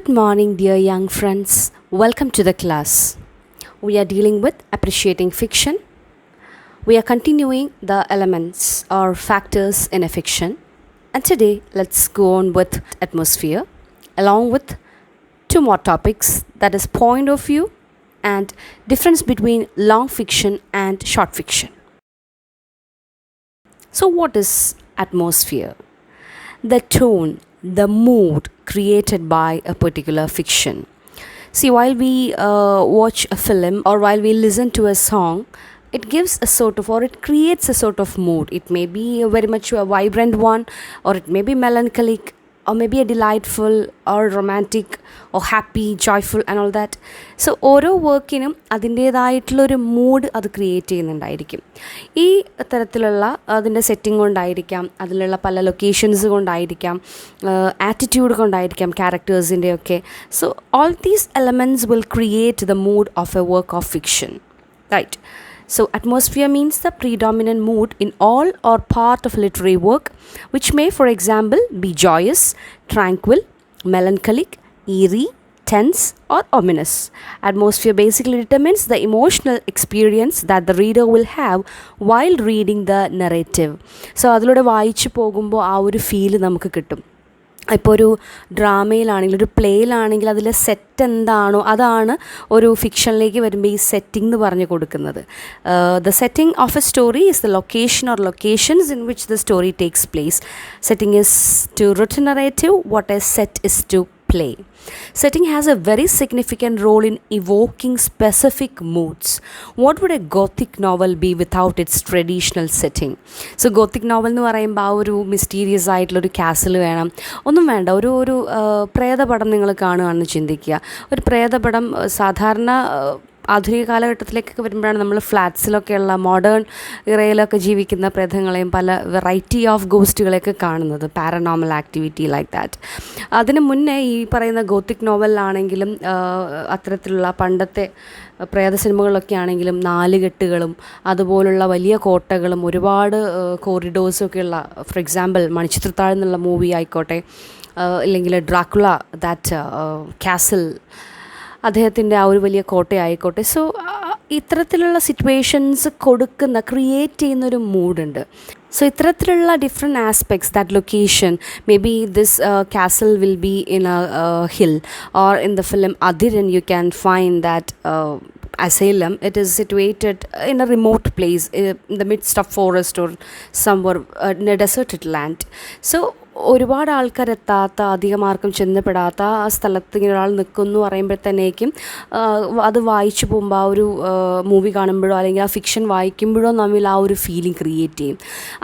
morning, dear young friends. Welcome to the class. We are dealing with appreciating fiction. We are continuing the elements or factors in a fiction. And today, let's go on with atmosphere, along with two more topics, that is point of view and difference between long fiction and short fiction. So, what is atmosphere? The tone, the mood created by a particular fiction. See, while we watch a film or while we listen to a song, it gives a sort of, or it creates a sort of mood. It may be a very much a vibrant one, or it may be melancholic, or maybe a delightful or romantic or happy, joyful and all that. So ഓരോ വർക്കിനും അതിൻ്റേതായിട്ടുള്ളൊരു mood അത് create ചെയ്യുന്നുണ്ടായിരിക്കും. ഈ തരത്തിലുള്ള അതിൻ്റെ setting കൊണ്ടായിരിക്കാം, അതിലുള്ള പല locations കൊണ്ടായിരിക്കാം, attitude കൊണ്ടായിരിക്കാം ക്യാരക്ടേഴ്സിൻ്റെയൊക്കെ. So all these elements will create the mood of a work of fiction, right? So, atmosphere means the predominant mood in all or part of literary work, which may, for example, be joyous, tranquil, melancholic, eerie, tense, or ominous. Atmosphere basically determines the emotional experience that the reader will have while reading the narrative. So, അതിലൂടെ വായിച്ചു പോകുമ്പോൾ ആ ഒരു feel നമുക്ക് കിട്ടും. ഇപ്പോൾ ഒരു ഡ്രാമയിലാണെങ്കിൽ, ഒരു പ്ലേയിലാണെങ്കിൽ അതിലെ സെറ്റ് എന്താണോ അതാണ് ഒരു ഫിക്ഷനിലേക്ക് വരുമ്പോൾ ഈ സെറ്റിംഗ് എന്ന് പറഞ്ഞു കൊടുക്കുന്നത്. The setting of a story is the location or locations in which the story takes place. Setting is to written narrative what a set is to play. Setting has a very significant role in evoking specific moods. What would a Gothic novel be without its traditional setting? So Gothic novel എന്ന് പറയുമ്പോൾ ആ ഒരു mysterious ആയിട്ടുള്ളൊരു castle വേണം, ഒന്നും വേണ്ട. ഒരു പ്രേതപടം നിങ്ങൾ കാണുകയാണെന്ന് ചിന്തിക്കുക. ഒരു പ്രേതപടം സാധാരണ ആധുനിക കാലഘട്ടത്തിലേക്കൊക്കെ വരുമ്പോഴാണ് നമ്മൾ ഫ്ലാറ്റ്സിലൊക്കെയുള്ള മോഡേൺ ഇറയിലൊക്കെ ജീവിക്കുന്ന പ്രേതങ്ങളെയും പല വെറൈറ്റി ഓഫ് ഗോസ്റ്റുകളെയൊക്കെ കാണുന്നത്, പാരനോമൽ ആക്ടിവിറ്റി ലൈക്ക് ദാറ്റ്. അതിന് മുന്നേ ഈ പറയുന്ന ഗോത്തിക് നോവലിലാണെങ്കിലും അത്തരത്തിലുള്ള പണ്ടത്തെ പ്രേത സിനിമകളിലൊക്കെ ആണെങ്കിലും നാലുകെട്ടുകളും അതുപോലുള്ള വലിയ കോട്ടകളും ഒരുപാട് കോറിഡോഴ്സൊക്കെയുള്ള, ഫോർ എക്സാമ്പിൾ മണിച്ചിത്രത്താഴ് എന്നുള്ള മൂവി ആയിക്കോട്ടെ, അല്ലെങ്കിൽ ഡ്രാക്കുള ദാറ്റ് കാസിൽ, അദ്ദേഹത്തിൻ്റെ ആ ഒരു വലിയ കോട്ടയായിക്കോട്ടെ. സോ ഇത്തരത്തിലുള്ള സിറ്റുവേഷൻസ് ക്രിയേറ്റ് ചെയ്യുന്നൊരു മൂഡുണ്ട്. സോ ഇത്തരത്തിലുള്ള different aspects, that location, may be this castle will be in A hill, or in the film Adiran you can find that Asylum, it is situated in a remote place in the midst of forest or somewhere in a deserted land. So ഒരുപാട് ആൾക്കാരെത്താത്ത, അധികം ആർക്കും ചെന്നപ്പെടാത്ത ആ സ്ഥലത്ത് ഇങ്ങനെ ഒരാൾ നിൽക്കുന്നു പറയുമ്പോഴത്തേക്കും അത് വായിച്ചു പോകുമ്പോൾ ആ ഒരു മൂവി കാണുമ്പോഴോ അല്ലെങ്കിൽ ആ ഫിക്ഷൻ വായിക്കുമ്പോഴോ നമ്മൾ ആ ഒരു ഫീലിംഗ് ക്രിയേറ്റ് ചെയ്യും.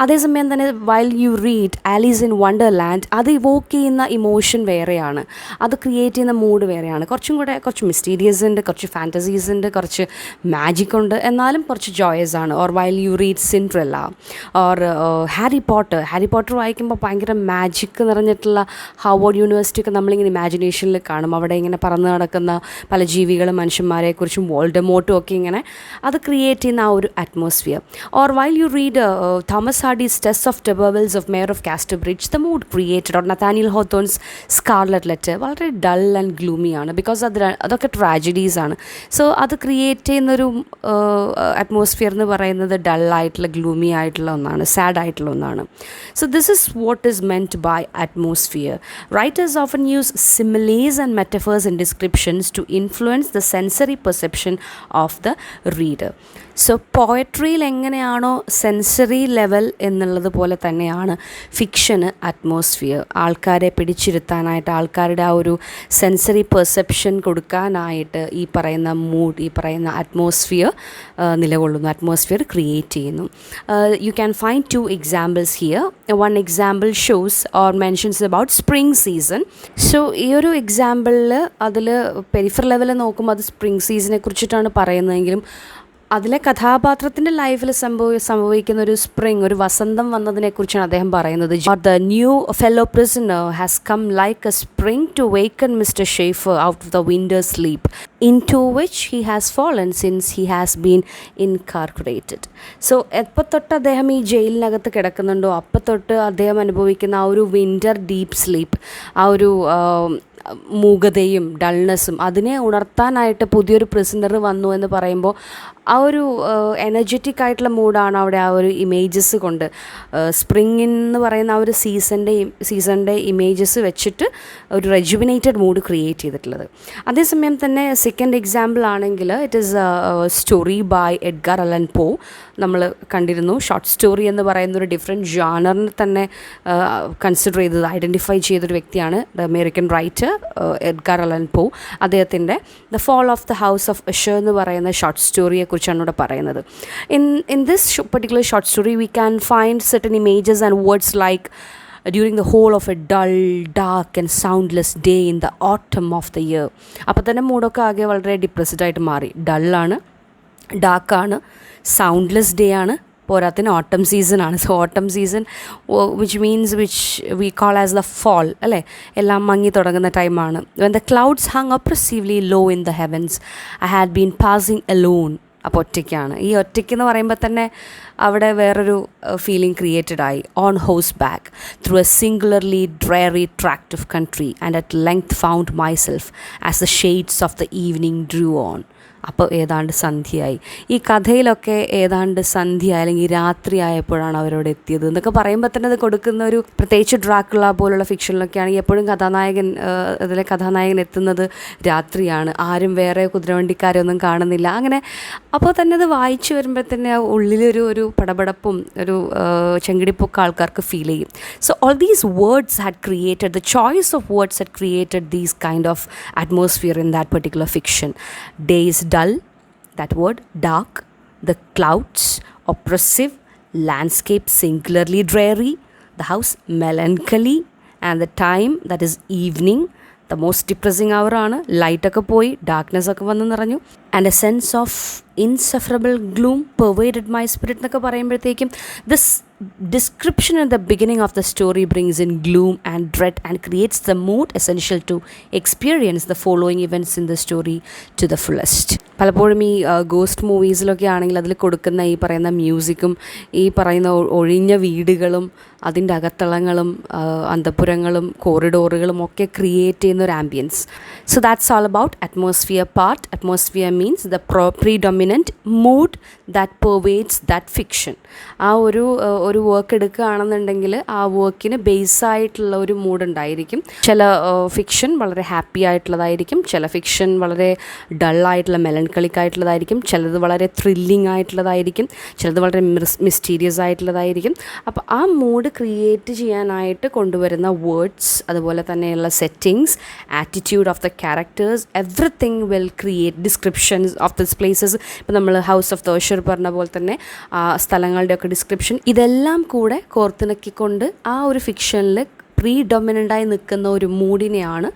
അതേസമയം തന്നെ while you read Alice in Wonderland, അത് ഇവോക്ക് ചെയ്യുന്ന ഇമോഷൻ വേറെയാണ്, അത് ക്രിയേറ്റ് ചെയ്യുന്ന മൂഡ് വേറെയാണ്. കുറച്ച് മിസ്റ്റീരിയസ് ഉണ്ട്, കുറച്ച് ഫാൻറ്റസീസ് ഉണ്ട്, കുറച്ച് മാജിക് ഉണ്ട്, എന്നാലും കുറച്ച് ജോയസ് ആണ്. Or while you read Cinderella or Harry Potter വായിക്കുമ്പോൾ ഭയങ്കര മാജിക് നിറഞ്ഞിട്ടുള്ള ഹാർവാർഡ് യൂണിവേഴ്സിറ്റി ഒക്കെ നമ്മളിങ്ങനെ ഇമാജിനേഷനിൽ കാണും. അവിടെ ഇങ്ങനെ പറന്ന് നടക്കുന്ന പല ജീവികളും മനുഷ്യന്മാരെക്കുറിച്ചും വോൾഡമോർട്ടും ഒക്കെ ഇങ്ങനെ അത് ക്രിയേറ്റ് ചെയ്യുന്ന ആ ഒരു atmosphere. Or while you read Thomas Hardy's Tess of d'Urbervilles of mayor of Casterbridge, the mood created. Or Nathaniel Hawthorne's scarlet letter വളരെ ഡൾ ആൻഡ് ഗ്ലൂമിയാണ്, ബിക്കോസ് അതൊക്കെ ട്രാജഡീസ് ആണ്. സോ അത് ക്രിയേറ്റ് ചെയ്യുന്നൊരു അറ്റ്മോസ്ഫിയർ എന്ന് പറയുന്നത് ഡള്ളായിട്ടുള്ള, ഗ്ലൂമി ആയിട്ടുള്ള ഒന്നാണ്, സാഡ് ആയിട്ടുള്ള ഒന്നാണ്. So this is what is meant by atmosphere. Writers often use similes and metaphors in descriptions to influence the sensory perception of the reader. So പോയട്രിയിൽ എങ്ങനെയാണോ സെൻസറി ലെവൽ എന്നുള്ളത് പോലെ തന്നെയാണ് ഫിക്ഷന് അറ്റ്മോസ്ഫിയർ. ആൾക്കാരെ പിടിച്ചിരുത്താനായിട്ട്, ആൾക്കാരുടെ ആ ഒരു സെൻസറി പെർസെപ്ഷൻ കൊടുക്കാനായിട്ട് ഈ പറയുന്ന മൂഡ്, ഈ പറയുന്ന അറ്റ്മോസ്ഫിയർ നിലകൊള്ളുന്നു, അറ്റ്മോസ്ഫിയർ ക്രിയേറ്റ് ചെയ്യുന്നു. You can find 2 examples here. One example shows or mentions about spring season. So ഈ ഒരു എക്സാമ്പിളിൽ അതിൽ പെരിഫർ ലെവലിൽ നോക്കുമ്പോൾ അത് സ്പ്രിംഗ് സീസണെ കുറിച്ചിട്ടാണ് പറയുന്നതെങ്കിലും അതിലെ കഥാപാത്രത്തിൻ്റെ ലൈഫിൽ സംഭവിക്കുന്ന ഒരു സ്പ്രിംഗ്, ഒരു വസന്തം വന്നതിനെക്കുറിച്ചാണ് അദ്ദേഹം പറയുന്നത്. The new fellow prisoner has come like a spring to waken mister Schaefer out of the winter sleep into which he has fallen since he has been incorporated. So എപ്പോൾ തൊട്ട് അദ്ദേഹം ഈ ജയിലിനകത്ത് കിടക്കുന്നുണ്ടോ അപ്പോൾ തൊട്ട് അദ്ദേഹം അനുഭവിക്കുന്ന ആ ഒരു വിൻ്റർ ഡീപ്പ് സ്ലീപ്പ്, ആ ഒരു മൂകതയും ഡൾനെസ്സും അതിനെ ഉണർത്താനായിട്ട് പുതിയൊരു പ്രിസണർ വന്നു എന്ന് പറയുമ്പോൾ ആ ഒരു എനർജറ്റിക് ആയിട്ടുള്ള മൂഡാണ് അവിടെ ആ ഒരു ഇമേജസ് കൊണ്ട് സ്പ്രിംഗ് എന്ന് പറയുന്ന ആ ഒരു സീസണിൻ്റെ ഇമേജസ് വെച്ചിട്ട് ഒരു റെജുവിനേറ്റഡ് മൂഡ് ക്രിയേറ്റ് ചെയ്തിട്ടുള്ളത്. അതേസമയം തന്നെ സെക്കൻഡ് എക്സാമ്പിൾ ആണെങ്കിൽ it is story by Edgar Allan Poe. നമ്മൾ കണ്ടിരുന്നു ഷോർട്ട് സ്റ്റോറി എന്ന് പറയുന്ന ഒരു ഡിഫറെൻറ്റ് ജാനറിനെ തന്നെ കൺസിഡർ ചെയ്തത് ഐഡൻറ്റിഫൈ ചെയ്തൊരു വ്യക്തിയാണ് the American writer Edgar Allan Poe. അദ്ദേഹത്തിൻ്റെ the fall of the house of Usher എന്ന് പറയുന്ന ഷോർട്ട് സ്റ്റോറിയെക്കുറിച്ചാണ് ഇവിടെ പറയുന്നത്. In this particular short story we can find certain images and words like during the whole of a dull, dark and soundless day in the autumn of the year. അപ്പോൾ തന്നെ മൂഡൊക്കെ ആകെ വളരെ depressed ആയിട്ട് മാറി. ഡള്ളാണ്, ഡാർക്കാണ്, soundless day ആണ്, പോരാത്തിന് ഓട്ടം സീസണാണ്. So autumn season which we call as the fall അല്ലേ, എല്ലാം മങ്ങി തുടങ്ങുന്ന ടൈമാണ്. when the clouds hung oppressively low in the heavens I had been passing alone. അപ്പോൾ ഒറ്റയ്ക്കാണ്. ഈ ഒറ്റയ്ക്കെന്ന് പറയുമ്പോൾ തന്നെ അവിടെ വേറൊരു ഫീലിംഗ് ക്രിയേറ്റഡ് ആയി. On horseback through a singularly dreary tract of country and at length found myself as the shades of the evening drew on. അപ്പോൾ ഏതാണ്ട് സന്ധ്യയായി. ഈ കഥയിലൊക്കെ ഏതാണ്ട് സന്ധ്യ അല്ലെങ്കിൽ രാത്രി ആയപ്പോഴാണ് അവരോട് എത്തിയത് എന്നൊക്കെ പറയുമ്പോൾ തന്നെ അത് കൊടുക്കുന്ന ഒരു, പ്രത്യേകിച്ച് ഡ്രാക്കുള പോലുള്ള ഫിക്ഷനിലൊക്കെ ആണെങ്കിൽ എപ്പോഴും അതിലെ കഥാനായകൻ എത്തുന്നത് രാത്രിയാണ്. ആരും വേറെ കുതിരവണ്ടിക്കാരൊന്നും കാണുന്നില്ല. അങ്ങനെ അപ്പോൾ തന്നെ അത് വായിച്ചു വരുമ്പോൾ തന്നെ ആ ഉള്ളിലൊരു പടപടപ്പും ഒരു ചെങ്കിടിപ്പൊക്കെ ആൾക്കാർക്ക് ഫീൽ ചെയ്യും. So all these words had created, the choice of words had created these kind of atmosphere in that particular fiction. Day is dull, that word, dark, the clouds oppressive, landscape singularly dreary, the house melancholy, and the time, that is evening, the most depressing hour ആണ്. ലൈറ്റൊക്കെ പോയി, darkness ഒക്കെ വന്ന് നിറഞ്ഞു. And a sense of insufferable gloom pervaded my spirit എന്നൊക്കെ പറയുമ്പോഴത്തേക്കും this description at the beginning of the story brings in gloom and dread and creates the mood essential to experience the following events in the story to the fullest. പലപ്പോഴും ഈ ghost മൂവീസിലൊക്കെ ആണെങ്കിൽ അതിൽ കൊടുക്കുന്ന ഈ പറയുന്ന മ്യൂസിക്കും ഈ പറയുന്ന ഒഴിഞ്ഞ വീടുകളും അതിൻ്റെ അകത്തളങ്ങളും അന്തഃപുരങ്ങളും കോറിഡോറുകളും ഒക്കെ ക്രിയേറ്റ് ചെയ്യുന്ന ഒരു ambience. So that's all about atmosphere part. Atmosphere means the predominant mood that pervades that fiction. ആ ഒരു വർക്ക് എടുക്കുകയാണെന്നുണ്ടെങ്കിൽ ആ വർക്കിന് ബേസായിട്ടുള്ള ഒരു മൂഡ് ഉണ്ടായിരിക്കും. ചില ഫിക്ഷൻ വളരെ ഹാപ്പി ആയിട്ടുള്ളതായിരിക്കും, ചില ഫിക്ഷൻ വളരെ ഡള്ളായിട്ടുള്ള മെലൻകളിക് ആയിട്ടുള്ളതായിരിക്കും, ചിലത് വളരെ ത്രില്ലിംഗ് ആയിട്ടുള്ളതായിരിക്കും, ചിലത് വളരെ മിസ്റ്റീരിയസ് ആയിട്ടുള്ളതായിരിക്കും. അപ്പോൾ ആ മൂഡ് ക്രിയേറ്റ് ചെയ്യാനായിട്ട് കൊണ്ടുവരുന്ന വേർഡ്സ്, അതുപോലെ തന്നെയുള്ള settings, attitude of the characters, everything will create descriptions of this places. ഇപ്പോൾ നമ്മൾ ഹൗസ് ഓഫ് ദ ഉഷർ പറഞ്ഞ പോലെ തന്നെ സ്ഥലങ്ങളുടെയൊക്കെ ഡിസ്ക്രിപ്ഷൻ, ഇതെല്ലാം കൂടെ കോർത്തിണക്കിക്കൊണ്ട് ആ ഒരു ഫിക്ഷനിൽ പ്രീഡൊമിനൻ്റായി നിൽക്കുന്ന ഒരു മൂഡിനെയാണ്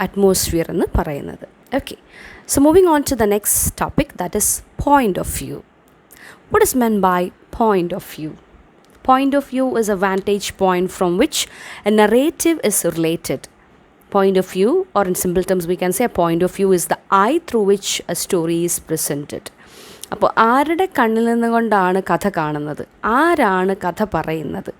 അറ്റ്മോസ്ഫിയർ എന്ന് പറയുന്നത്. Okay, so moving on to the next topic, that is point of view. What is meant by point of view? Point of view is a vantage point from which a narrative is related. Point of view, or in simple terms we can say a point of view is the eye through which a story is presented. അപ്പോൾ ആരുടെ കണ്ണിൽ നിന്നുകൊണ്ടാണ് കഥ കാണുന്നത്, ആരാണ് കഥ പറയുന്നത്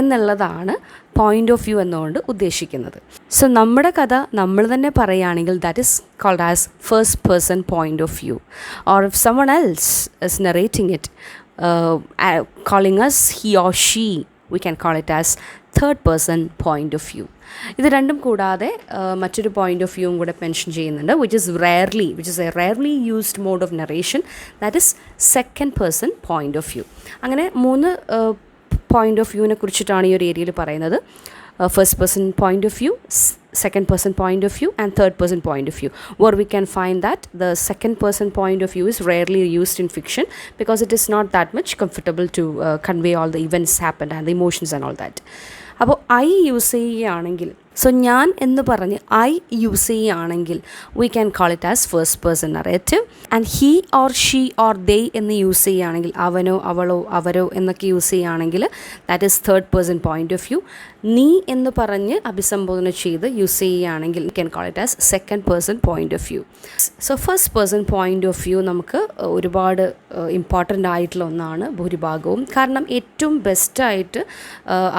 എന്നുള്ളതാണ് പോയിൻ്റ് ഓഫ് വ്യൂ എന്നുകൊണ്ട് ഉദ്ദേശിക്കുന്നത്. സോ നമ്മുടെ കഥ നമ്മൾ തന്നെ പറയുകയാണെങ്കിൽ that is called as first person point of view. Or if someone else is narrating it, calling us he or she, we can call it as third person point of view. ഇത് രണ്ടും കൂടാതെ മറ്റൊരു point of വ്യൂവും കൂടെ mention ചെയ്യുന്നുണ്ട്, which is a rarely used mode of narration, that is second person point of view. അങ്ങനെ 3 point of വ്യൂവിനെ കുറിച്ചിട്ടാണ് ഈ ഒരു ഏരിയയിൽ പറയുന്നത്. First person point of view, second person point of view and third person point of view, where we can find that the second person point of view is rarely used in fiction because it is not that much comfortable to convey all the events happened and the emotions and all that. അപ്പോൾ I use ചെയ്യുകയാണെങ്കിൽ, so ഞാൻ എന്ന് പറഞ്ഞ് I use ചെയ്യുകയാണെങ്കിൽ we can call it as first person narrative. And he or she or they എന്ന് use ചെയ്യുകയാണെങ്കിൽ, അവനോ അവളോ അവരോ എന്നൊക്കെ യൂസ് ചെയ്യുകയാണെങ്കിൽ that is third person point of view. നീ എന്ന് പറഞ്ഞ് അഭിസംബോധന ചെയ്ത് യൂസ് ചെയ്യുകയാണെങ്കിൽ we can call it as second person point of view. So first person point of view നമുക്ക് ഒരുപാട് ഇമ്പോർട്ടൻ്റ് ആയിട്ടുള്ള ഒന്നാണ് ഭൂരിഭാഗവും. കാരണം ഏറ്റവും ബെസ്റ്റായിട്ട്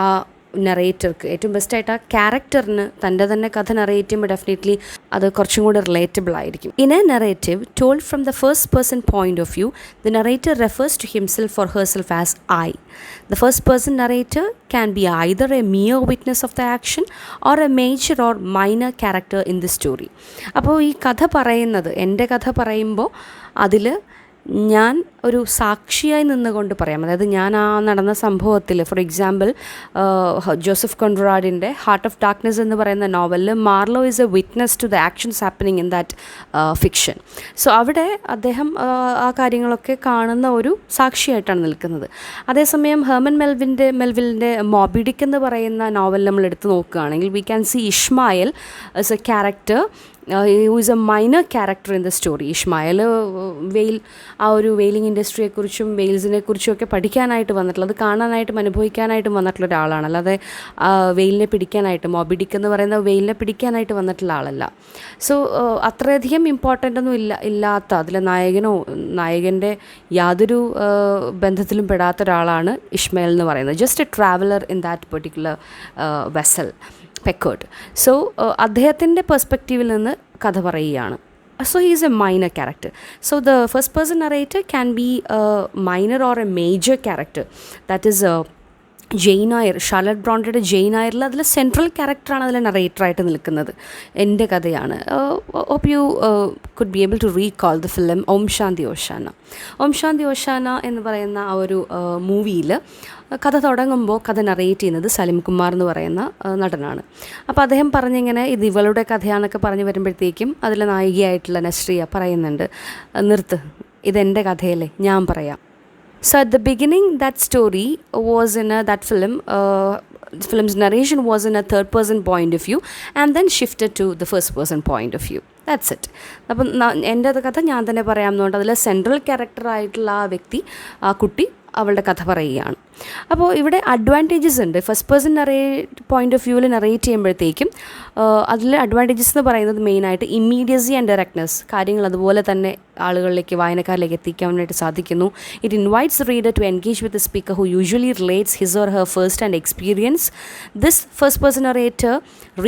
ആ നറേറ്റർക്ക് ഏറ്റവും ബെസ്റ്റായിട്ട് ആ ക്യാരക്ടറിന് തൻ്റെ തന്നെ കഥ നറേറ്റ് ചെയ്യുമ്പോൾ ഡെഫിനറ്റ്ലി അത് കുറച്ചും കൂടി റിലേറ്റബിൾ ആയിരിക്കും. In a narrative told from the first person point of view, the narrator refers to himself or herself as I. The first person narrator can be either a mere witness of the action or a major or minor character in the story. അപ്പോൾ ഈ കഥ പറയുന്നത്, എൻ്റെ കഥ പറയുമ്പോൾ അതിൽ ഞാൻ ഒരു സാക്ഷിയായി നിന്നുകൊണ്ട് പറയാം. അതായത് ഞാൻ ആ നടന്ന സംഭവത്തിൽ, ഫോർ എക്സാമ്പിൾ ജോസഫ് കോൺറാഡിൻ്റെ ഹാർട്ട് ഓഫ് ഡാർക്ക്നെസ് എന്ന് പറയുന്ന നോവലിൽ Marlow is a witness to the actions happening in that fiction. So അവിടെ അദ്ദേഹം ആ കാര്യങ്ങളൊക്കെ കാണുന്ന ഒരു സാക്ഷിയായിട്ടാണ് നിൽക്കുന്നത്. അതേസമയം ഹെർമൻ മെൽവിലിൻ്റെ മോബി ഡിക്ക് എന്ന് പറയുന്ന നോവൽ നമ്മൾ എടുത്ത് നോക്കുകയാണെങ്കിൽ we can see Ishmael as a character who is a minor character in the story. Ishmael ആ ഒരു വെയിലിംഗ് ഇൻഡസ്ട്രിയെക്കുറിച്ചും വെയിൽസിനെ കുറിച്ചും ഒക്കെ പഠിക്കാനായിട്ട് വന്നിട്ടുള്ള, അത് കാണാനായിട്ടും അനുഭവിക്കാനായിട്ടും വന്നിട്ടുള്ള ഒരാളാണ്. അല്ലാതെ വെയിലിനെ പിടിക്കാനായിട്ട്, മോബി ഡിക്ക് എന്ന് പറയുന്ന വെയിലിനെ പിടിക്കാനായിട്ട് വന്നിട്ടുള്ള ആളല്ല. സോ അത്രയധികം ഇമ്പോർട്ടൻ്റ് ഒന്നും ഇല്ലാത്ത, അതിലെ നായകൻ്റെ യാതൊരു ബന്ധത്തിലും പെടാത്ത ഒരാളാണ് ഇഷ്മായൽ എന്ന് പറയുന്നത്. Just a traveller in that particular vessel Pequod. So അദ്ദേഹത്തിൻ്റെ പെർസ്പെക്റ്റീവിൽ നിന്ന് കഥ പറയുകയാണ്. So he is a minor character. So the first person narrator can be a minor or a major character. That is Jane Eyre, Charlotte ബ്രോണ്ടയുടെ Jane നായറിൽ അതിൽ central ക്യാരക്ടറാണ് അതിൽ നറേറ്ററായിട്ട് നിൽക്കുന്നത്. എൻ്റെ കഥയാണ്. Hope you could be able to recall the film Om Shanti Oshana. Om Shanti ഓശാന എന്ന് പറയുന്ന ആ ഒരു മൂവിയിൽ കഥ തുടങ്ങുമ്പോൾ കഥ നറേറ്റ് ചെയ്യുന്നത് സലിം കുമാർ എന്ന് പറയുന്ന നടനാണ്. അപ്പോൾ അദ്ദേഹം പറഞ്ഞിങ്ങനെ ഇത് ഇവളുടെ കഥയാണെന്നൊക്കെ പറഞ്ഞ് വരുമ്പോഴത്തേക്കും അതിലെ നായികയായിട്ടുള്ള നസ്രിയ പറയുന്നുണ്ട്, നിർത്ത്, ഇതെൻ്റെ കഥയല്ലേ, ഞാൻ പറയാം. So at the beginning, that story was in that film's narration was in a third person point of view and then shifted to the first person point of view. That's it. അപ്പം എൻ്റെ കഥ ഞാൻ തന്നെ പറയാമെന്നുകൊണ്ട് അതിലെ central ക്യാരക്ടറായിട്ടുള്ള ആ വ്യക്തി, ആ കുട്ടി അവളുടെ കഥ പറയുകയാണ്. അപ്പോൾ ഇവിടെ അഡ്വാൻറ്റേജസ് ഉണ്ട്. ഫസ്റ്റ് പേഴ്സൺ പോയിൻ്റ് ഓഫ് വ്യൂവിൽ നറേറ്റ് ചെയ്യുമ്പോഴത്തേക്കും അതിൽ അഡ്വാൻറ്റേജസ് എന്ന് പറയുന്നത് മെയിനായിട്ട് ഇമ്മീഡിയസി ആൻഡ് ഡയറക്ട്നെസ്, കാര്യങ്ങൾ അതുപോലെ തന്നെ ആളുകളിലേക്ക്, വായനക്കാരിലേക്ക് എത്തിക്കാനായിട്ട് സാധിക്കുന്നു. It invites reader to engage with the speaker who usually relates his or her first hand experience. This first person narrator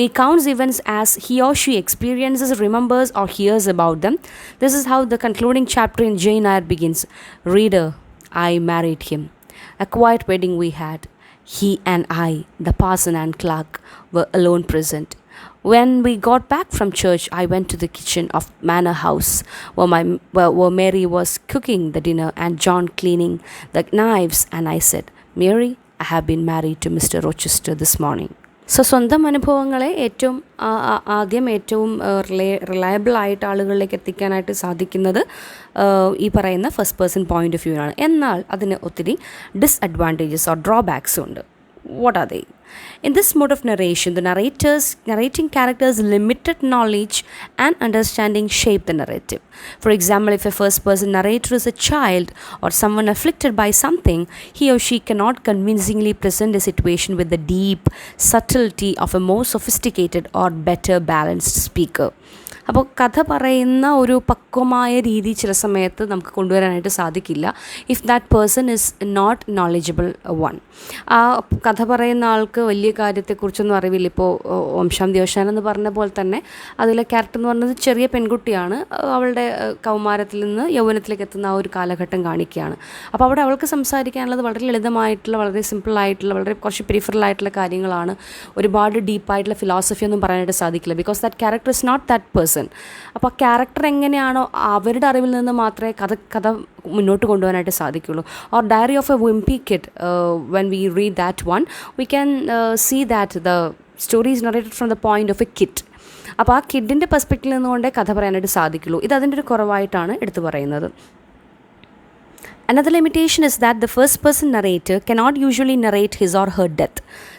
recounts events as he or she experiences, remembers or hears about them. This is how the concluding chapter in Jane Eyre begins. Reader, I married him. A quiet wedding we had. He and I, the parson and clerk, were alone present. When we got back from church, I went to the kitchen of Manor House, where Mary was cooking the dinner and John cleaning the knives, and I said, Mary, I have been married to Mr. Rochester this morning. So സ്വന്തം അനുഭവങ്ങളെ ആദ്യം ഏറ്റവും റിലയബിളായിട്ട് ആളുകളിലേക്ക് എത്തിക്കാനായിട്ട് സാധിക്കുന്നത് ഈ പറയുന്ന first person point of വ്യൂവിനാണ്. എന്നാൽ അതിന് ഒത്തിരി ഡിസ്അഡ്വാൻറ്റേജസ് ഓർ ഡ്രോബാക്സും ഉണ്ട്. What are they? In this mode of narration, the narrating characters' limited knowledge and understanding shape the narrative. For example, if a first-person narrator is a child or someone afflicted by something, he or she cannot convincingly present a situation with the deep subtlety of a more sophisticated or better balanced speaker. അപ്പോൾ കഥ പറയുന്ന ഒരു പക്വമായ രീതി ചില സമയത്ത് നമുക്ക് കൊണ്ടുവരാനായിട്ട് സാധിക്കില്ല if that person is not knowledgeable one. ആ കഥ പറയുന്ന ആൾക്ക് വലിയ കാര്യത്തെക്കുറിച്ചൊന്നും അറിവില്ല. ഇപ്പോൾ ഓം ശാന്തി ഓശാന എന്ന് പറഞ്ഞ പോലെ തന്നെ അതിലെ ക്യാരക്ടർ എന്ന് പറയുന്നത് ചെറിയ പെൺകുട്ടിയാണ്. അവളുടെ കൗമാരത്തിൽ നിന്ന് യൗവനത്തിലേക്ക് എത്തുന്ന ആ ഒരു കാലഘട്ടം കാണിക്കുകയാണ്. അപ്പോൾ അവിടെ അവൾക്ക് സംസാരിക്കാനുള്ളത് വളരെ ലളിതമായിട്ടുള്ള, വളരെ സിമ്പിളായിട്ടുള്ള, വളരെ കുറച്ച് പെരിഫറലായിട്ടുള്ള കാര്യങ്ങളാണ്. ഒരുപാട് ഡീപ്പായിട്ടുള്ള ഫിലോസഫി ഒന്നും പറയാനായിട്ട് സാധിക്കില്ല because that character is not that person. അപ്പോൾ ആ ക്യാരക്ടർ എങ്ങനെയാണോ അവരുടെ അറിവിൽ നിന്ന് മാത്രമേ കഥ മുന്നോട്ട് കൊണ്ടുപോകാനായിട്ട് സാധിക്കുള്ളൂ. Or diary of a wimpy kid, when we read that one we can see that the story is narrated from the point of a kid. അപ്പോൾ ആ കിഡിൻ്റെ പെർസ്പെക്റ്റീവിൽ നിന്നുകൊണ്ടേ കഥ പറയാനായിട്ട് സാധിക്കുള്ളൂ. ഇത് അതിൻ്റെ ഒരു കുറവായിട്ടാണ് എടുത്തു പറയുന്നത്. Another limitation is that the first person narrator cannot usually narrate his or her death.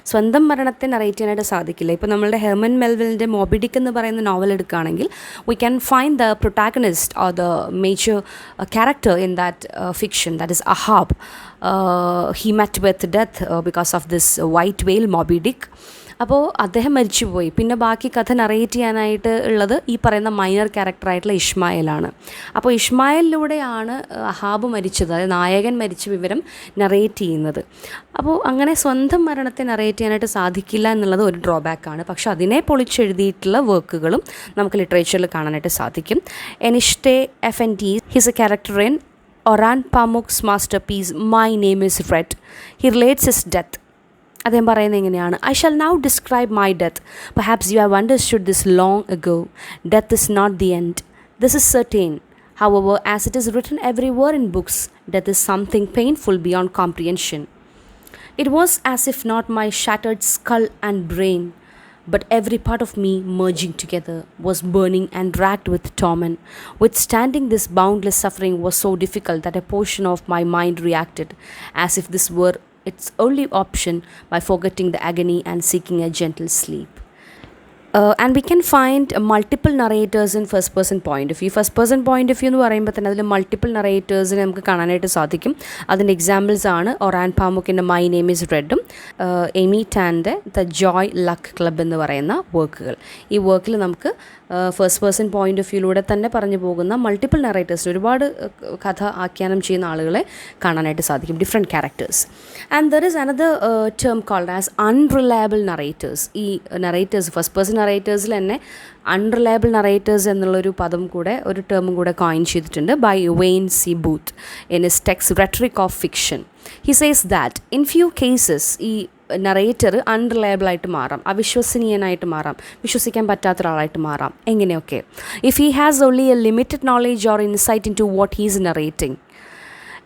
സ്വന്തം മരണത്തെ നറേറ്റ് ചെയ്യാനായിട്ട് സാധിക്കില്ല. ഇപ്പോൾ നമ്മളുടെ ഹെർമൻ മെൽവിലിൻ്റെ മോബി ഡിക്ക് എന്ന് പറയുന്ന നോവൽ എടുക്കുകയാണെങ്കിൽ we can find the protagonist or the major character in that fiction, that is Ahab. He met with death because of this white whale Moby Dick. അപ്പോൾ അദ്ദേഹം മരിച്ചുപോയി. പിന്നെ ബാക്കി കഥ നറേറ്റ് ചെയ്യാനായിട്ട് ഉള്ളത് ഈ പറയുന്ന മൈനർ ക്യാരക്ടറായിട്ടുള്ള ഇഷ്മായിലാണ്. അപ്പോൾ ഇഷ്മായിലിലൂടെയാണ് അഹാബ് മരിച്ചത്, അതായത് നായകൻ മരിച്ച വിവരം നറേറ്റ് ചെയ്യുന്നത്. അപ്പോൾ അങ്ങനെ സ്വന്തം മരണത്തെ നറേറ്റ് ചെയ്യാനായിട്ട് സാധിക്കില്ല എന്നുള്ളത് ഒരു ഡ്രോബാക്കാണ്. പക്ഷെ അതിനെ പൊളിച്ചെഴുതിയിട്ടുള്ള വർക്കുകളും നമുക്ക് ലിറ്ററേച്ചറിൽ കാണാനായിട്ട് സാധിക്കും. Enishte Effendi is a character in Orhan Pamuk's masterpiece my name is red. He relates his death. അദ്ദേഹം പറയുന്നത് എങ്ങനെയാണ്? I shall now describe my death. Perhaps you have understood this long ago. Death is not the end. This is certain. However, as it is written everywhere in books, death is something painful beyond comprehension. It was as if not my shattered skull and brain, but every part of me merging together was burning and racked with torment. Withstanding this boundless suffering was so difficult that a portion of my mind reacted as if this were its only option by forgetting the agony and seeking a gentle sleep. And we can find multiple narrators in first person point of view. First person point of view എന്ന് പറയുമ്പോൾ തന്നെ അതിൽ multiple നറേറ്റേഴ്സിനെ നമുക്ക് കാണാനായിട്ട് സാധിക്കും. അതിൻ്റെ examples ആണ് Orhan പാമുക്കിൻ്റെ മൈ നെയിം ഈസ് റെഡും എമി ടാൻ്റെ ദ ജോയ് ലക്ക് ക്ലബ് എന്ന് പറയുന്ന വർക്കുകൾ. ഈ വർക്കിൽ നമുക്ക് ഫസ്റ്റ് പേഴ്സൺ പോയിന്റ് ഓഫ് വ്യൂയിലൂടെ തന്നെ പറഞ്ഞു പോകുന്ന മൾട്ടിപ്പിൾ നറേറ്റേഴ്സ്, ഒരുപാട് കഥ ആഖ്യാനം ചെയ്യുന്ന ആളുകളെ കാണാനായിട്ട് സാധിക്കും, different characters. And there is another term called as unreliable narrators. ഈ നറേറ്റേഴ്സ് ഫസ്റ്റ് പേഴ്സൺ നറേറ്റേഴ്സിൽ തന്നെ അൺറിലയബിൾ നറേറ്റേഴ്സ് എന്നുള്ളൊരു പദം കൂടെ, ഒരു ടേമും കൂടെ കോയിൻ ചെയ്തിട്ടുണ്ട് by Wayne C Booth in his text rhetoric of fiction. He says that in few cases ഈ നറേറ്റർ അൺറിലയബിളായിട്ട് മാറാം, അവിശ്വസനീയനായിട്ട് മാറാം, വിശ്വസിക്കാൻ പറ്റാത്ത ഒരാളായിട്ട് മാറാം. എങ്ങനെയൊക്കെ? If he has only a limited knowledge or insight into what he is narrating.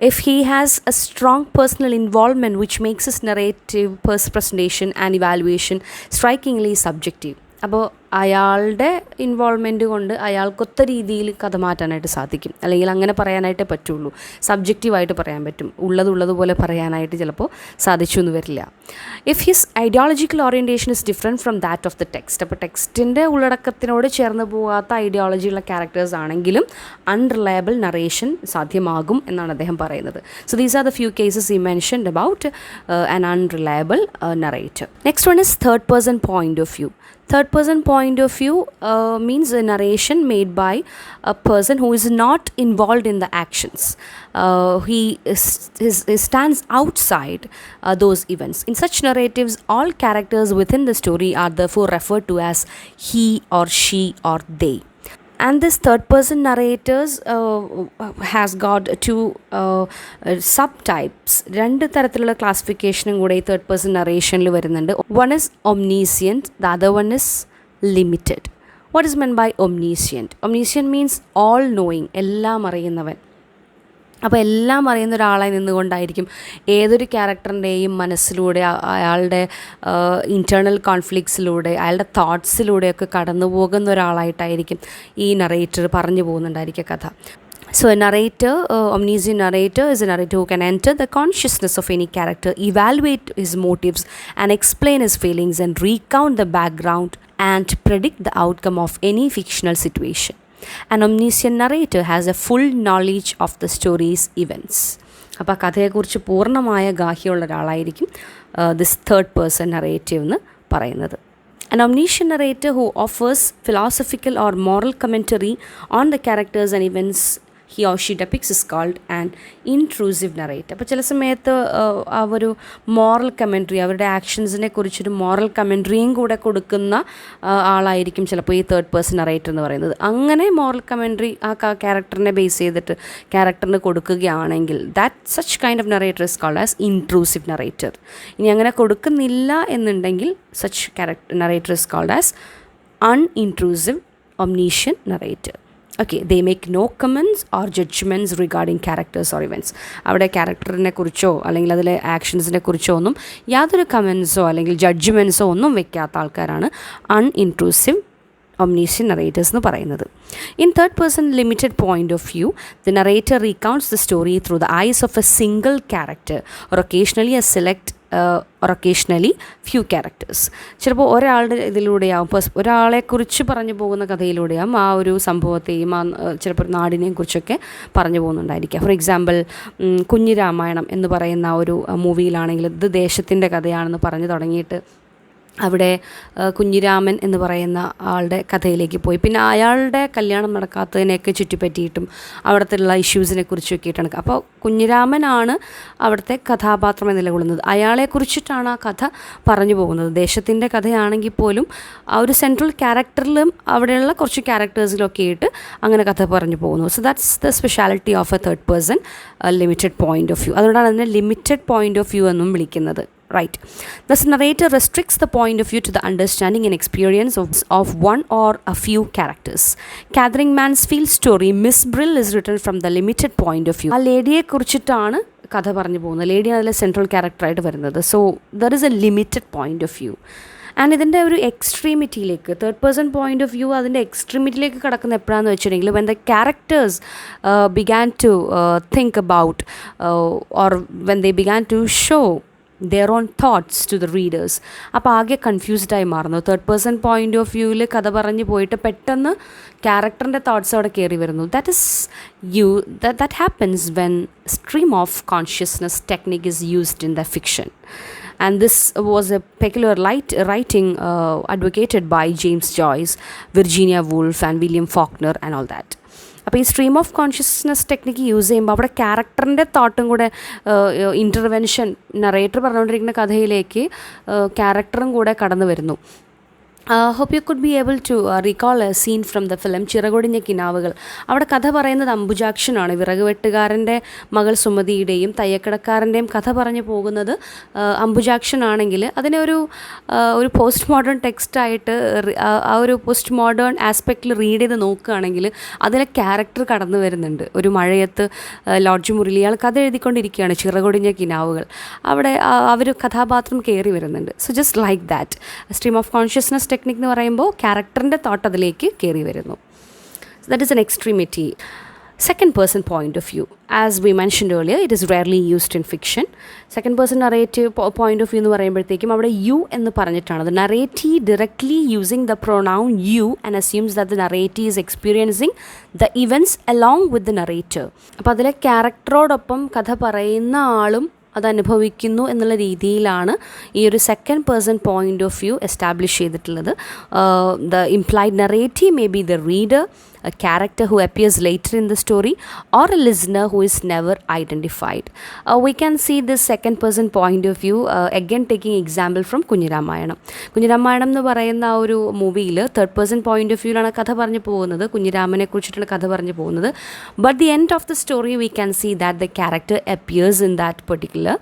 If he has a strong personal involvement which makes his narrative presentation and evaluation strikingly subjective. അപ്പോൾ അയാളുടെ involvement കൊണ്ട് അയാൾക്കൊത്ത രീതിയിൽ കഥ മാറ്റാനായിട്ട് സാധിക്കും, അല്ലെങ്കിൽ അങ്ങനെ പറയാനായിട്ടേ പറ്റുള്ളൂ. സബ്ജക്റ്റീവായിട്ട് പറയാൻ പറ്റും, ഉള്ളതുപോലെ പറയാനായിട്ട് ചിലപ്പോൾ സാധിച്ചു എന്ന് വരില്ല. If his ideological orientation is different from that of the text. അപ്പോൾ ടെക്സ്റ്റിൻ്റെ ഉള്ളടക്കത്തിനോട് ചേർന്ന് പോകാത്ത ഐഡിയോളജിയുള്ള ക്യാരക്ടേഴ്സ് ആണെങ്കിലും അൺറിലയബിൾ നറേഷൻ സാധ്യമാകും എന്നാണ് അദ്ദേഹം പറയുന്നത്. So these are the few cases he mentioned about an unreliable narrator. Next one is third person point of view. Third person point of view means a narration made by a person who is not involved in the actions. He stands outside those events. In such narratives, all characters within the story are therefore referred to as he or she or they. And this third person narrators has got two subtypes. രണ്ട് തരത്തിലുള്ള ക്ലാസിഫിക്കേഷനും കൂടെ ഈ third person നറേഷനിൽ വരുന്നുണ്ട്. One is omniscient, the other one is limited. What is meant by omniscient? Omniscient means all knowing, എല്ലാം അറിയുന്നവൻ. അപ്പോൾ എല്ലാം അറിയുന്ന ഒരാളായി നിന്നുകൊണ്ടായിരിക്കും ഏതൊരു ക്യാരക്ടറിൻ്റെയും മനസ്സിലൂടെ, അയാളുടെ ഇൻറ്റേർണൽ കോൺഫ്ലിക്ട്സിലൂടെ, അയാളുടെ തോട്ട്സിലൂടെയൊക്കെ കടന്നു പോകുന്ന ഒരാളായിട്ടായിരിക്കും ഈ നറേറ്റർ പറഞ്ഞു പോകുന്നുണ്ടായിരിക്കുക കഥ. So a narrator, omniscient narrator is a narrator who can enter the consciousness of any character, evaluate his motives and explain his feelings and recount the background and predict the outcome of any fictional situation. An omniscient narrator has a full knowledge of the story's events. അപ്പോൾ കഥയെക്കുറിച്ച് പൂർണ്ണമായ ഗാഹ്യമുള്ള ഒരാളായിരിക്കും this third person narrative എന്ന് പറയുന്നത്. An omniscient narrator who offers philosophical or moral commentary on the characters and events he or she depicts is called an intrusive narrator. അപ്പോൾ ചില സമയത്ത് ആ ഒരു moral commentary, അവരുടെ ആക്ഷൻസിനെ കുറിച്ചൊരു മോറൽ കമൻട്രിയും കൂടെ കൊടുക്കുന്ന ആളായിരിക്കും ചിലപ്പോൾ ഈ തേർഡ് പേഴ്സൺ നറേറ്റർ എന്ന് പറയുന്നത്. അങ്ങനെ മോറൽ കമൻട്രി ആ ക്യാരക്ടറിനെ ബേസ് ചെയ്തിട്ട് ക്യാരക്ടറിന് കൊടുക്കുകയാണെങ്കിൽ such kind of narrator is called as intrusive narrator. ഇനി അങ്ങനെ കൊടുക്കുന്നില്ല എന്നുണ്ടെങ്കിൽ such narrator is called as unintrusive omniscient narrator. Okay, they make no comments or judgments regarding characters or events. അവിടെ ക്യാരക്ടറിനെ കുറിച്ചോ അല്ലെങ്കിൽ അതിലെ ആക്ഷൻസിനെ കുറിച്ചോ ഒന്നും യാതൊരു കമൻസോ അല്ലെങ്കിൽ ജഡ്ജ്മെൻറ്റ്സോ ഒന്നും വെക്കാത്ത ആൾക്കാരാണ് അൺഇൻട്രൂസീവ് omniscient narrators എന്ന് പറയുന്നത്. In third person limited point of view, the narrator recounts the story through the eyes of a single character or occasionally a select or occasionally few characters. ചിലപ്പോൾ ഒരാളുടെ ഇതിലൂടെയാവും, ഒരാളെക്കുറിച്ച് പറഞ്ഞു പോകുന്ന കഥയിലൂടെയാവും ആ ഒരു സംഭവത്തെയും ചിലപ്പോൾ നാടിനെയും കുറിച്ചൊക്കെ പറഞ്ഞു പോകുന്നുണ്ടായിരിക്കുക. ഫോർ എക്സാമ്പിൾ കുഞ്ഞിരാമായണം എന്ന് പറയുന്ന ഒരു മൂവിയിലാണെങ്കിൽ ഇത് ദേശത്തിൻ്റെ കഥയാണെന്ന് പറഞ്ഞു തുടങ്ങിയിട്ട് അവിടെ കുഞ്ഞിരാമൻ എന്ന് പറയുന്ന ആളുടെ കഥയിലേക്ക് പോയി. പിന്നെ അയാളുടെ കല്യാണം നടക്കാത്തതിനെയൊക്കെ ചുറ്റിപ്പറ്റിയിട്ടും അവിടുത്തെ ഇഷ്യൂസിനെ കുറിച്ചൊക്കെയിട്ടാണ്. അപ്പോൾ കുഞ്ഞിരാമനാണ് അവിടുത്തെ കഥാപാത്രമായി നിലകൊള്ളുന്നത്. അയാളെക്കുറിച്ചിട്ടാണ് ആ കഥ പറഞ്ഞു പോകുന്നത്. ദേശത്തിൻ്റെ കഥയാണെങ്കിൽ പോലും ആ ഒരു സെൻട്രൽ ക്യാരക്ടറിലും അവിടെയുള്ള കുറച്ച് ക്യാരക്ടേഴ്സിലൊക്കെ ആയിട്ട് അങ്ങനെ കഥ പറഞ്ഞു പോകുന്നു. So that's the speciality of A third person limited point of view. അതുകൊണ്ടാണ് അതിനെ ലിമിറ്റഡ് പോയിൻ്റ് ഓഫ് വ്യൂ എന്നും വിളിക്കുന്നത്. Right. Thus, narrator restricts the point of view to the understanding and experience of one or a few characters. Catherine Mansfield's story, Miss Brill, is written from the limited point of view. ആ ലേഡിയെ കുറിച്ചിട്ടാണ് കഥ പറഞ്ഞു പോകുന്നത്. ലേഡിയാണ് അതിലെ central ക്യാരക്ടറായിട്ട് വരുന്നത്. So there is a limited point of view. And ഇതിൻ്റെ ഒരു എക്സ്ട്രീമിറ്റിയിലേക്ക്, third person point of view അതിൻ്റെ എക്സ്ട്രീമിറ്റിയിലേക്ക് കടക്കുന്ന എപ്പോഴാണെന്ന് വെച്ചിട്ടുണ്ടെങ്കിൽ when the characters began to think about or when they began to show their own thoughts to the readers. അപ്പോൾ ആകെ കൺഫ്യൂസ്ഡായി മാറുന്നു. തേർഡ് പേഴ്സൺ പോയിൻ്റ് ഓഫ് വ്യൂവിൽ കഥ പറഞ്ഞ് പോയിട്ട് പെട്ടെന്ന് ക്യാരക്ടറിൻ്റെ തോട്ട്സ് അവിടെ കയറി വരുന്നു. that happens when stream of consciousness technique is used in the fiction. And this was a peculiar writing advocated by James Joyce, Virginia Woolf and William Faulkner and all that. അപ്പോൾ ഈ stream of consciousness technique use ചെയ്യുമ്പോൾ അവിടെ ക്യാരക്ടറിൻ്റെ തോട്ടും കൂടെ intervention, narrator പറഞ്ഞുകൊണ്ടിരിക്കുന്ന കഥയിലേക്ക് ക്യാരക്ടറും കൂടെ കടന്നു വരുന്നു. hope you could be able to recall a scene from the film ചിറകൊടിഞ്ഞ കിനാവുകൾ. അവിടെ കഥ പറയുന്നത് അംബുജാക്ഷനാണ്. വിറകുവെട്ടുകാരൻ്റെ മകൾ സുമതിയുടെയും തയ്യക്കടക്കാരൻ്റെയും കഥ പറഞ്ഞു പോകുന്നത് അംബുജാക്ഷനാണെങ്കിൽ അതിനെ ഒരു പോസ്റ്റ് മോഡേൺ ടെക്സ്റ്റായിട്ട് ആ ഒരു പോസ്റ്റ് മോഡേൺ ആസ്പെക്റ്റിൽ റീഡ് ചെയ്ത് നോക്കുകയാണെങ്കിൽ അതിലെ ക്യാരക്ടർ കടന്നു വരുന്നുണ്ട്. ഒരു മഴയത്ത് ലോഡ്ജ് മുരളി ആൾ കഥ എഴുതിക്കൊണ്ടിരിക്കുകയാണ്, ചിറകൊടിഞ്ഞ കിനാവുകൾ. അവിടെ അവർ കഥാപാത്രം കയറി വരുന്നുണ്ട്. So just like that stream of consciousness technique എന്ന് പറയുമ്പോൾ ക്യാരക്ടറിൻ്റെ തോട്ട് അതിലേക്ക് കയറി വരുന്നു. That is N extremity. Second person point of view, as we mentioned earlier, it is rarely used in fiction. Second person narrative point of view എന്ന് പറയുമ്പോഴത്തേക്കും അവിടെ U എന്ന് പറഞ്ഞിട്ടാണ്. The narratee directly using the pronoun you and assumes that the narratee is experiencing the events along with the narrator. അപ്പോൾ അതിലെ ക്യാരക്ടറോടൊപ്പം കഥ പറയുന്ന ആളും അതനുഭവിക്കുന്നു എന്നുള്ള രീതിയിലാണ് ഈ ഒരു second person point of view establish ചെയ്തിട്ടുള്ളത്. The implied narrative may be the reader, a character who appears later in the story, or a listener who is never identified. We can see this second person point of view again taking example from Kunjiramayanam. Kunjiramayanam എന്ന് പറയുന്ന ആ ഒരു മൂവിയിൽ third person point of വ്യൂവിലാണ് കഥ പറഞ്ഞു പോകുന്നത്, കുഞ്ഞിരാമനെ കുറിച്ചിട്ടുള്ള കഥ പറഞ്ഞു പോകുന്നത്. But the end of the story we can see that the character appears in that particular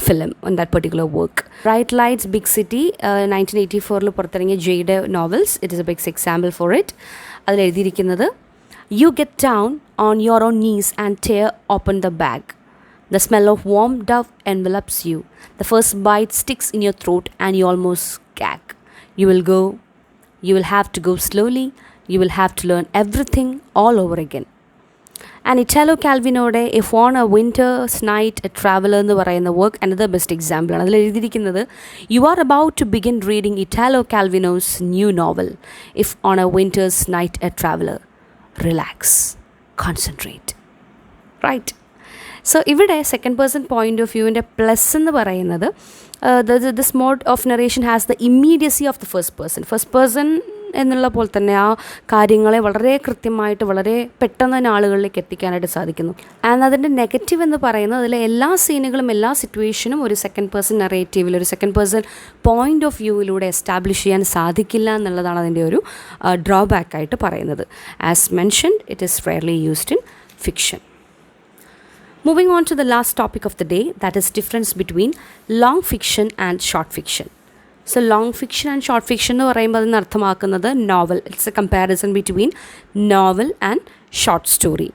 film, in that particular work. Bright Lights, Big City, 1984 പുറത്തിറങ്ങിയ ജെയ്ഡ് novels, it is a big example for it. അതിൽ എഴുതിയിരിക്കുന്നത്, you get down on your own knees and tear open the bag. The smell of warm dove envelops you. The first bite sticks in your throat and you almost gag. You will have to go slowly. You will have to learn everything all over again. And Italo കാൽവിനോടെ if on a winter's night a traveller എന്ന് പറയുന്ന work another best എക്സാമ്പിളാണ്. അതിൽ എഴുതിയിരിക്കുന്നത്, you are about to begin reading Italo Calvino's new novel if on a winter's night a traveller. Relax, concentrate. Right. So ഇവിടെ second person point of വ്യൂവിൻ്റെ plus എന്ന് പറയുന്നത് this mode of narration has the immediacy of the first person എന്നുള്ള പോലെ തന്നെ ആ കാര്യങ്ങളെ വളരെ കൃത്യമായിട്ട് വളരെ പെട്ടെന്ന് തന്നെ ആളുകളിലേക്ക് എത്തിക്കാനായിട്ട് സാധിക്കുന്നു. ആൻഡ് അതിൻ്റെ നെഗറ്റീവ് എന്ന് പറയുന്നത് അതിലെ എല്ലാ സീനുകളും എല്ലാ സിറ്റുവേഷനും ഒരു സെക്കൻഡ് പേഴ്സൺ നറേറ്റീവിൽ ഒരു സെക്കൻഡ് പേഴ്സൺ പോയിൻ്റ് ഓഫ് വ്യൂവിലൂടെ എസ്റ്റാബ്ലിഷ് ചെയ്യാൻ സാധിക്കില്ല എന്നുള്ളതാണ് അതിൻ്റെ ഒരു ഡ്രോബാക്കായിട്ട് പറയുന്നത്. As mentioned, it is rarely used in fiction. Moving on to the last topic of the day, that is difference between long fiction and short fiction. So long fiction and short fiction എന്ന് പറയുമ്പോൾ അതിന് അർത്ഥമാക്കുന്നത് novel. It's A comparison between novel and short story.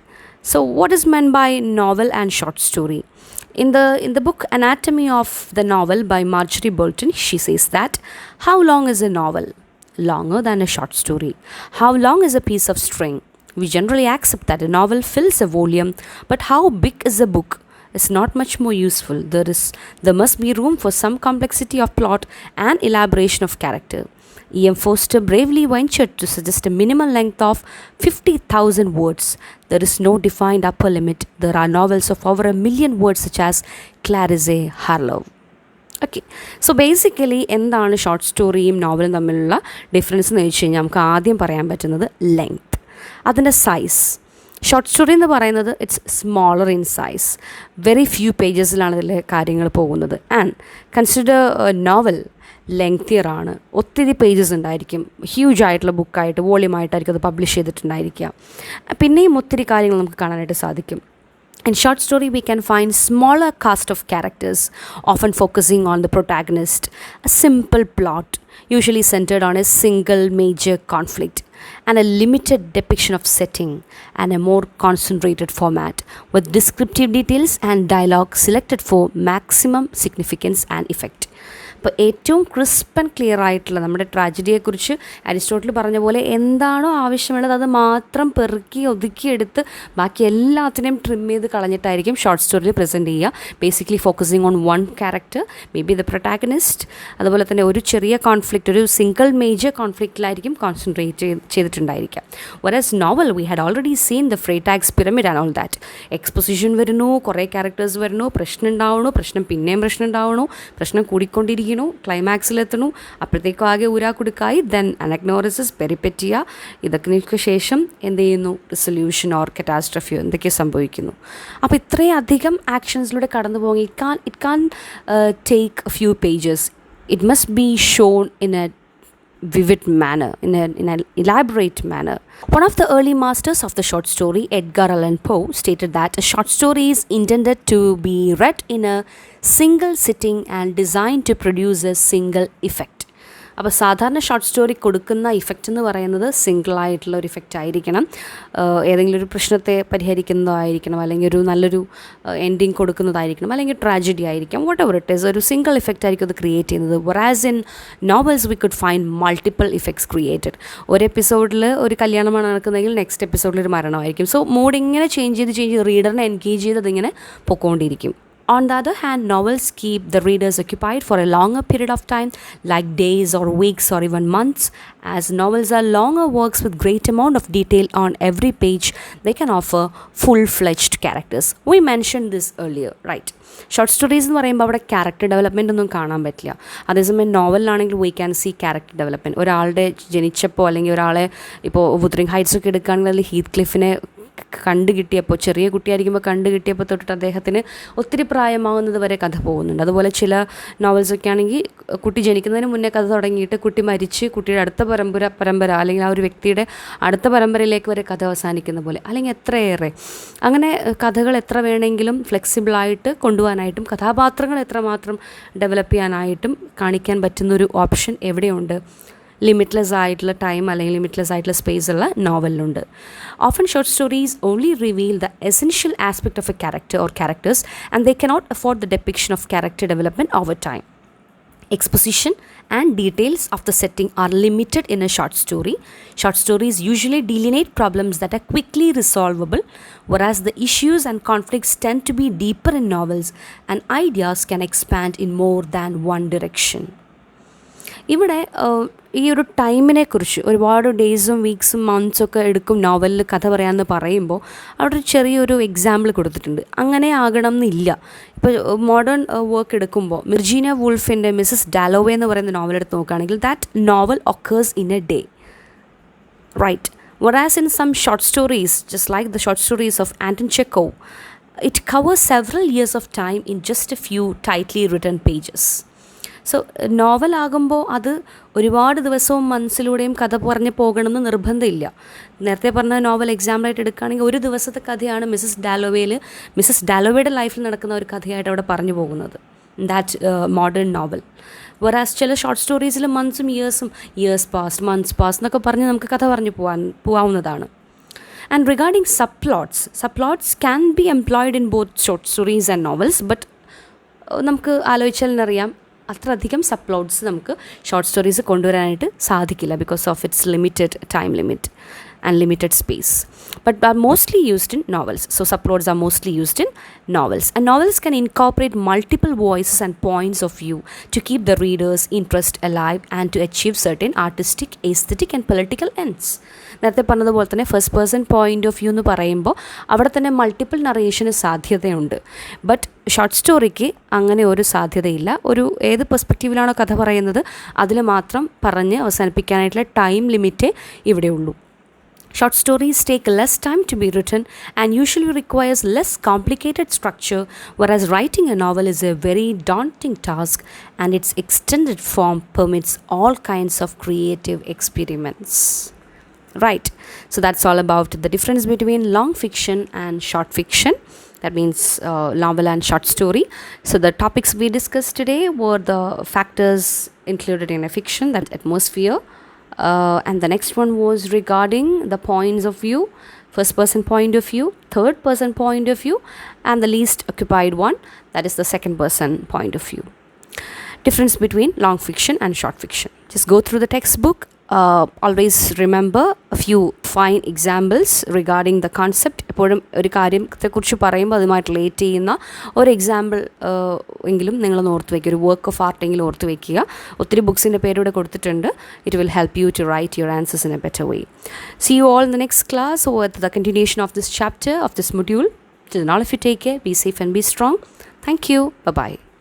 So what is meant by novel and short story? In the book Anatomy of the Novel by Marjorie Boulton, she says that, how long is a novel? Longer than a short story. How long is a piece of string? We generally accept that a novel fills a volume, but how big is a book is not much more useful. There must be room for some complexity of plot and elaboration of character. E.M. Forster bravely ventured to suggest a minimal length of 50,000 words. There is no defined upper limit. There are novels of over 1 million words such as Clarice Harlow. Okay, so basically എന്താണ് short സ്റ്റോറിയും നോവലും തമ്മിലുള്ള difference എന്ന് വെച്ച് കഴിഞ്ഞാൽ നമുക്ക് ആദ്യം പറയാൻ പറ്റുന്നത് length, അതിൻ്റെ സൈസ്. ഷോർട്ട് സ്റ്റോറി എന്ന് പറയുന്നത് it's smaller in size, very few പേജസിലാണ് ഇതിലെ കാര്യങ്ങൾ പോകുന്നത്. ആൻഡ് കൺസിഡർ നോവൽ ലെങ്തിയർ ആണ്, ഒത്തിരി പേജസ് ഉണ്ടായിരിക്കും, ഹ്യൂജ് ആയിട്ടുള്ള ബുക്കായിട്ട് വോളിയമായിട്ടായിരിക്കും അത് പബ്ലിഷ് ചെയ്തിട്ടുണ്ടായിരിക്കുക. പിന്നെയും ഒത്തിരി കാര്യങ്ങൾ നമുക്ക് കാണാനായിട്ട് സാധിക്കും. In short story, we can find smaller cast of characters, often focusing on the protagonist, a simple plot, usually centered on a single major conflict, and a limited depiction of setting, and a more concentrated format, with descriptive details and dialogue selected for maximum significance and effect. അപ്പോൾ ഏറ്റവും crisp and clear ആയിട്ടുള്ള നമ്മുടെ ട്രാജഡിയെക്കുറിച്ച് Aristotle പറഞ്ഞ പോലെ എന്താണോ ആവശ്യമുള്ളത് അത് മാത്രം പെറുക്കി ഒതുക്കിയെടുത്ത് ബാക്കി എല്ലാത്തിനെയും ട്രിം ചെയ്ത് കളഞ്ഞിട്ടായിരിക്കും ഷോർട്ട് സ്റ്റോറിയിൽ പ്രസൻറ്റ് ചെയ്യുക. Basically focusing on one character, may be the protagonist. അതുപോലെ തന്നെ ഒരു ചെറിയ കോൺഫ്ലിക്റ്റ്, ഒരു സിംഗിൾ മേജർ കോൺഫ്ലിക്റ്റിലായിരിക്കും കോൺസെൻട്രേറ്റ് ചെയ്തിട്ടുണ്ടായിരിക്കുക. Whereas novel we had already seen the Freytag's pyramid and all that. Exposition വരുന്നു, കുറേ ക്യാരക്ടേഴ്സ് വരുന്നു, പ്രശ്നം ഉണ്ടാവണു, പ്രശ്നം പിന്നെയും പ്രശ്നം ഉണ്ടാവണു, പ്രശ്നം കൂടിക്കൊണ്ടിരിക്കുന്നു, ക്ലൈമാക്സിലെത്തണു, അപ്പോഴത്തേക്കും ആകെ ഊരാക്കുടുക്കായി, ദെൻ അനഗ്നോറിസിസ്, പെരിപ്പെറ്റിയ, ഇതൊക്കെ ശേഷം എന്ത് ചെയ്യുന്നു, റിസൊല്യൂഷൻ ഓർ കറ്റാസ്ട്രഫിയോ എന്തൊക്കെ സംഭവിക്കുന്നു. അപ്പോൾ ഇത്രയും അധികം ആക്ഷൻസിലൂടെ കടന്നു പോകുക, it can take a few pages. It must be shown in a vivid manner, in an elaborate manner. One of the early masters of the short story, Edgar Allan Poe, stated that a short story is intended to be read in a single sitting and designed to produce a single effect. അപ്പോൾ സാധാരണ short story കൊടുക്കുന്ന effect എന്ന് പറയുന്നത് സിംഗിളായിട്ടുള്ള ഒരു effect ആയിരിക്കണം, ഏതെങ്കിലും ഒരു പ്രശ്നത്തെ പരിഹരിക്കുന്നതായിരിക്കണം, അല്ലെങ്കിൽ ഒരു നല്ലൊരു എൻഡിങ് കൊടുക്കുന്നതായിരിക്കണം, അല്ലെങ്കിൽ ട്രാജഡി ആയിരിക്കാം, വാട്ട് എവർ ഇറ്റ് ഈസ്, ഒരു സിംഗിൾ ഇഫക്റ്റ് ആയിരിക്കും അത് ക്രിയേറ്റ് ചെയ്യുന്നത്. Whereas in novels we could find multiple effects created. ഒരു എപ്പിസോഡിൽ ഒരു കല്യാണമാണ് നടക്കുന്നതെങ്കിൽ നെക്സ്റ്റ് എപ്പിസോഡിൽ ഒരു മരണമായിരിക്കും. സോ മൂഡ് ഇങ്ങനെ ചേഞ്ച് ചെയ്ത് റീഡറിനെ എൻഗേജ് ചെയ്ത് അതിങ്ങനെ പൊക്കോണ്ടിരിക്കും. On the other hand, novels keep the readers occupied for a longer period of time, like days or weeks or even months. As novels are longer works with great amount of detail on every page, they can offer full-fledged characters. We mentioned this earlier, right? Short stories എന്ന് പറയുമ്പോൾ അവിടെ character development ഒന്നും കാണാൻ പറ്റില്ല. അതേസമയം നോവലിലാണെങ്കിൽ we can see character development. ഒരാളുടെ ജനിച്ചപ്പോൾ അല്ലെങ്കിൽ ഒരാളെ ഇപ്പോൾ വുതറിങ് ഹൈറ്റ്സ് ഒക്കെ എടുക്കുകയാണെങ്കിൽ അതിൽ ഹീത്ത് ക്ലിഫിനെ കണ്ടു കിട്ടിയപ്പോൾ, ചെറിയ കുട്ടിയായിരിക്കുമ്പോൾ കണ്ടു കിട്ടിയപ്പോൾ തൊട്ടിട്ട് അദ്ദേഹത്തിന് ഒത്തിരി പ്രായമാകുന്നത് വരെ കഥ പോകുന്നുണ്ട്. അതുപോലെ ചില നോവൽസൊക്കെ ആണെങ്കിൽ കുട്ടി ജനിക്കുന്നതിന് മുന്നേ കഥ തുടങ്ങിയിട്ട് കുട്ടി മരിച്ച് കുട്ടിയുടെ അടുത്ത പരമ്പര അല്ലെങ്കിൽ ആ ഒരു വ്യക്തിയുടെ അടുത്ത പരമ്പരയിലേക്ക് വരെ കഥ അവസാനിക്കുന്ന പോലെ, അല്ലെങ്കിൽ എത്രയേറെ അങ്ങനെ കഥകൾ എത്ര വേണമെങ്കിലും ഫ്ലെക്സിബിളായിട്ട് കൊണ്ടുപോകാനായിട്ടും കഥാപാത്രങ്ങൾ എത്രമാത്രം ഡെവലപ്പ് ചെയ്യാനായിട്ടും കാണിക്കാൻ പറ്റുന്നൊരു ഓപ്ഷൻ എവിടെയുണ്ട്? ലിമിറ്റ്ലെസ് ആയിട്ടുള്ള ടൈം അല്ലെങ്കിൽ ലിമിറ്റ്ലെസ് ആയിട്ടുള്ള സ്പേസ് ഉള്ള നോവലിലുണ്ട്. Often short stories only reveal the essential aspect of a character or characters and they cannot afford the depiction of character development over time. Exposition and details of the setting are limited in a short story. Short stories usually delineate problems that are quickly resolvable, whereas the issues and conflicts tend to be deeper in novels and ideas can expand in more than one direction. ഇവിടെ ഈ ഒരു ടൈമിനെ കുറിച്ച് ഒരുപാട് ഡേയ്സും വീക്സും മന്ത്സൊക്കെ എടുക്കും നോവലിൽ കഥ പറയാമെന്ന് പറയുമ്പോൾ അവിടെ ഒരു ചെറിയൊരു എക്സാമ്പിൾ കൊടുത്തിട്ടുണ്ട്. അങ്ങനെ ആകണം എന്നില്ല. ഇപ്പോൾ മോഡേൺ വർക്ക് എടുക്കുമ്പോൾ വിർജീനിയ വൂൾഫിൻ്റെ മിസ്സസ് ഡാലോവേ എന്ന് പറയുന്ന നോവൽ എടുത്ത് നോക്കുകയാണെങ്കിൽ that novel occurs in a day, right? whereas in some short stories, just like the short stories of Anton Chekhov, it covers several years of time in just a few tightly written pages. So നോവലാകുമ്പോൾ അത് ഒരുപാട് ദിവസവും മന്ത്സിലൂടെയും കഥ പറഞ്ഞ് പോകണമെന്ന് നിർബന്ധമില്ല. നേരത്തെ പറഞ്ഞ നോവൽ എക്സാമ്പിളായിട്ട് എടുക്കുകയാണെങ്കിൽ ഒരു ദിവസത്തെ കഥയാണ് മിസ്സസ് ഡാലോവയുടെ ലൈഫിൽ നടക്കുന്ന ഒരു കഥയായിട്ട് അവിടെ പറഞ്ഞു പോകുന്നത്, ദാറ്റ് മോഡേൺ നോവൽ. വരാസ് ചില ഷോർട്ട് സ്റ്റോറീസിൽ മന്ത്സും ഇയേഴ്സ് പാസ്റ്റ്, മന്ത്സ് പാസ്റ്റ് എന്നൊക്കെ പറഞ്ഞ് നമുക്ക് കഥ പറഞ്ഞു പോകാവുന്നതാണ്. And regarding subplots can be employed in both short stories and novels, but നമുക്ക് ആലോചിച്ചാലിനറിയാം അത്രയധികം സബ്പ്ലോട്ട്സ് നമുക്ക് ഷോർട്ട് സ്റ്റോറീസ് കൊണ്ടുവരാനായിട്ട് സാധിക്കില്ല because of its limited time limit. and limited space, but are mostly used in novels. So subplots are mostly used in novels, and novels can incorporate multiple voices and points of view to keep the reader's interest alive and to achieve certain artistic, aesthetic and political ends. നേരത്തെ പറഞ്ഞതുപോലെ തന്നെ first person point of view എന്ന് പറയുമ്പോൾ അവിടെ തന്നെ multiple നറേഷന് സാധ്യതയുണ്ട്. But short സ്റ്റോറിക്ക് അങ്ങനെ ഒരു സാധ്യതയില്ല. ഒരു ഏത് പെർസ്പെക്റ്റീവിലാണോ കഥ പറയുന്നത് അതിൽ മാത്രം പറഞ്ഞ് അവസാനിപ്പിക്കാനായിട്ടുള്ള time ലിമിറ്റേ ഇവിടെയുള്ളൂ. Short stories take less time to be written and usually requires less complicated structure, whereas writing a novel is a very daunting task and its extended form permits all kinds of creative experiments. Right, so that's all about the difference between long fiction and short fiction. That means novel and short story. So the topics we discussed today were the factors included in a fiction, that's atmosphere, and the next one was regarding the points of view, first person point of view, third person point of view, and the least occupied one, that is the second person point of view. Difference between long fiction and short fiction. Just go through the textbook. Always remember a few fine examples regarding the concept. എപ്പോഴും ഒരു കാര്യത്തെക്കുറിച്ച് പറയുമ്പോൾ അതുമായിട്ട് relate ചെയ്യുന്ന ഒരു example എങ്കിലും നിങ്ങളൊന്ന് ഓർത്ത് വയ്ക്കുക, ഒരു വർക്ക് ഓഫ് ആർട്ടെങ്കിലും ഓർത്ത് വയ്ക്കുക. ഒത്തിരി ബുക്സിൻ്റെ പേരൂടെ കൊടുത്തിട്ടുണ്ട്. It will help you to write your answers in a better way. See you all in the next class or at the continuation of this chapter of this module. Till now, if you take care, be safe and be strong. Thank you. Bye-bye.